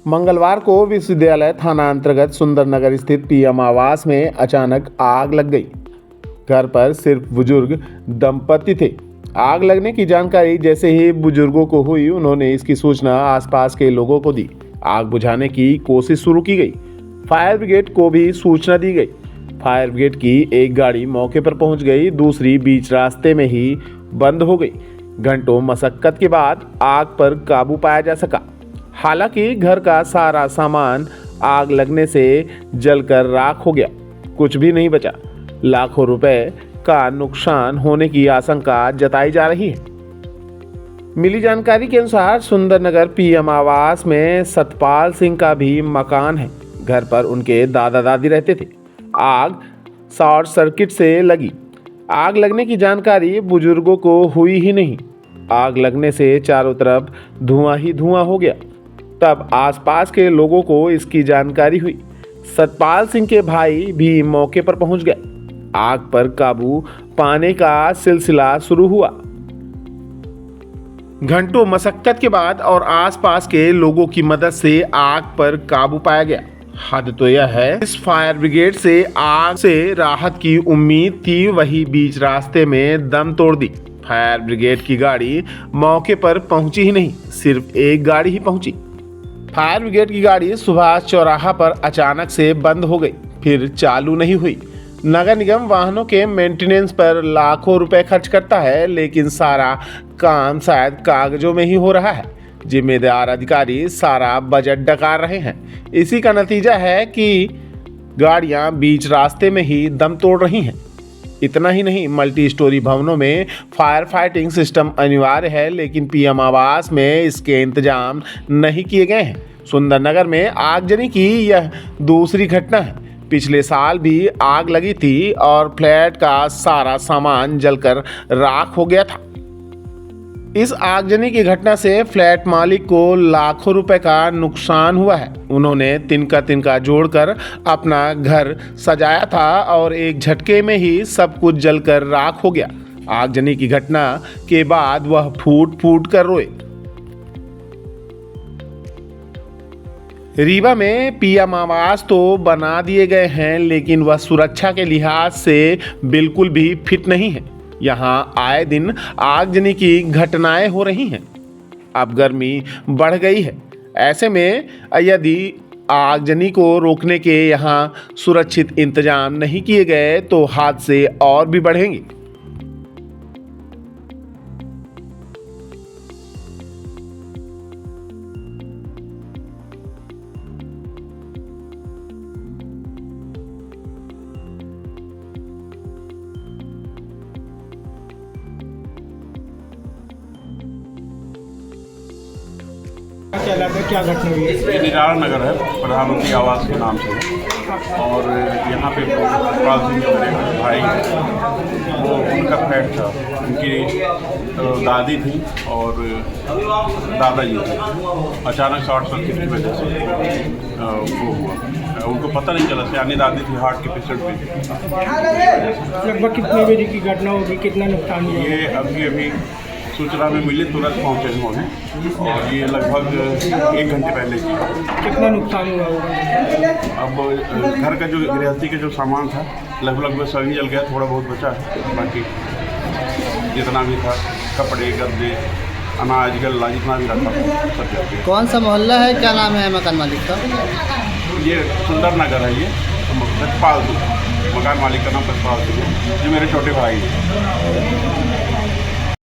मंगलवार को विश्वविद्यालय थाना अंतर्गत सुंदरनगर स्थित पीएम आवास में अचानक आग लग गई। घर पर सिर्फ बुजुर्ग दंपति थे। आग लगने की जानकारी जैसे ही बुजुर्गों को हुई, उन्होंने इसकी सूचना आसपास के लोगों को दी। आग बुझाने की कोशिश शुरू की गई। फायर ब्रिगेड को भी सूचना दी गई। फायर ब्रिगेड की एक गाड़ी मौके पर पहुंच गई, दूसरी बीच रास्ते में ही बंद हो गई। घंटों मशक्कत के बाद आग पर काबू पाया जा सका। हालांकि घर का सारा सामान आग लगने से जलकर राख हो गया, कुछ भी नहीं बचा। लाखों रुपए का नुकसान होने की आशंका जताई जा रही है। मिली जानकारी के अनुसार सुंदरनगर पीएम आवास में सतपाल सिंह का भी मकान है। घर पर उनके दादा दादी रहते थे। आग शॉर्ट सर्किट से लगी। आग लगने की जानकारी बुजुर्गों को हुई ही नहीं। आग लगने से चारों तरफ धुआं ही धुआं हो गया। तब आसपास के लोगों को इसकी जानकारी हुई। सतपाल सिंह के भाई भी मौके पर पहुंच गए। आग पर काबू पाने का सिलसिला शुरू हुआ। घंटों मशक्कत के बाद और आसपास के लोगों की मदद से आग पर काबू पाया गया। हद तो यह है, इस फायर ब्रिगेड से आग से राहत की उम्मीद थी, वही बीच रास्ते में दम तोड़ दी। फायर ब्रिगेड की गाड़ी मौके पर पहुंची ही नहीं, सिर्फ एक गाड़ी ही पहुंची। फायर ब्रिगेड की गाड़ी सुभाष चौराहा पर अचानक से बंद हो गई, फिर चालू नहीं हुई। नगर निगम वाहनों के मेंटेनेंस पर लाखों रुपए खर्च करता है, लेकिन सारा काम शायद कागजों में ही हो रहा है। जिम्मेदार अधिकारी सारा बजट डकार रहे हैं। इसी का नतीजा है कि गाड़ियां बीच रास्ते में ही दम तोड़ रही हैं। इतना ही नहीं, मल्टी स्टोरी भवनों में फायर फाइटिंग सिस्टम अनिवार्य है, लेकिन पीएम आवास में इसके इंतजाम नहीं किए गए हैं। सुंदरनगर में आगजनी की यह दूसरी घटना है। पिछले साल भी आग लगी थी और फ्लैट का सारा सामान जलकर राख हो गया था। इस आगजनी की घटना से फ्लैट मालिक को लाखों रुपए का नुकसान हुआ है। उन्होंने तिनका तिनका जोड़कर अपना घर सजाया था और एक झटके में ही सब कुछ जलकर राख हो गया। आगजनी की घटना के बाद वह फूट फूट कर रोए। रीवा में पीएम आवास तो बना दिए गए हैं, लेकिन वह सुरक्षा के लिहाज से बिल्कुल भी फिट नहीं है। यहाँ आए दिन आगजनी की घटनाएं हो रही हैं। अब गर्मी बढ़ गई है। ऐसे में यदि आगजनी को रोकने के यहाँ सुरक्षित इंतजाम नहीं किए गए तो हादसे और भी बढ़ेंगे। क्या लगा, क्या घटना हुई है? ये निराला नगर है, प्रधानमंत्री आवास के नाम से है। और यहाँ पे सतपाल सिंह जो मेरे भाई हैं, वो उनका फ्लैट था। उनकी दादी थी और दादाजी थे। अचानक शॉर्ट सर्किट की वजह से वो हुआ। उनको पता नहीं चला, यानी दादी थी हार्ट के पेशेंट पे। लगभग कितने बजे की घटना होगी, कितना नुकसान हुआ? ये अभी सूचना में मिली, तुरंत पहुँचे होंगे और ये लगभग 1 घंटे पहले की। कितना नुकसान हुआ होगा? अब घर का जो गृहस्थी का जो सामान था लगभग सभी जल गया, थोड़ा बहुत बचा है। बाकी जितना भी था, कपड़े, गद्दे, अनाज, गल्ला, जितना भी रखा सब जल गया। कौन सा मोहल्ला है, क्या नाम है मकान मालिक का? ये सुंदरनगर है। ये सतपाल सिंह, मकान मालिक का नाम सतपाल सिंह है। ये मेरे छोटे भाई हैं।